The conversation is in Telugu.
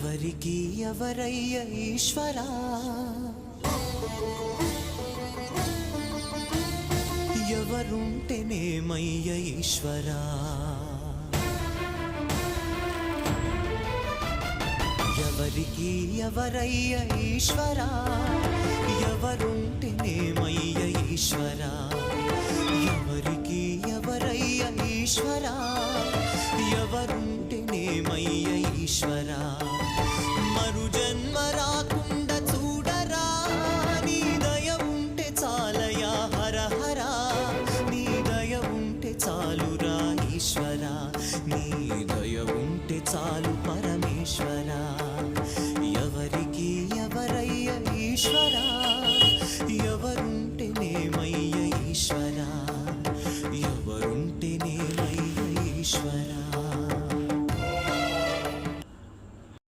ఎవరికి ఎవరయ్య ఈశ్వరా, ఎవరుంటేనేమయ్య ఈశ్వరా, ఎవరికి ఎవరయ్య ఈశ్వరా, ఎవరుంటేనేమయ్య ఈశ్వరా, ఎవరికి ఎవరయ్య ఈశ్వరా, ఎవరుంటేనేమయ్య ఈశ్వరా. మరు జన్మ రాకుండా చూడరా, నీ దయ ఉంటే చాలయా హర హర, నీ దయ ఉంటే చాలురా ఈశ్వరా, నీ దయ ఉంటే చాలు పరమేశ్వరా.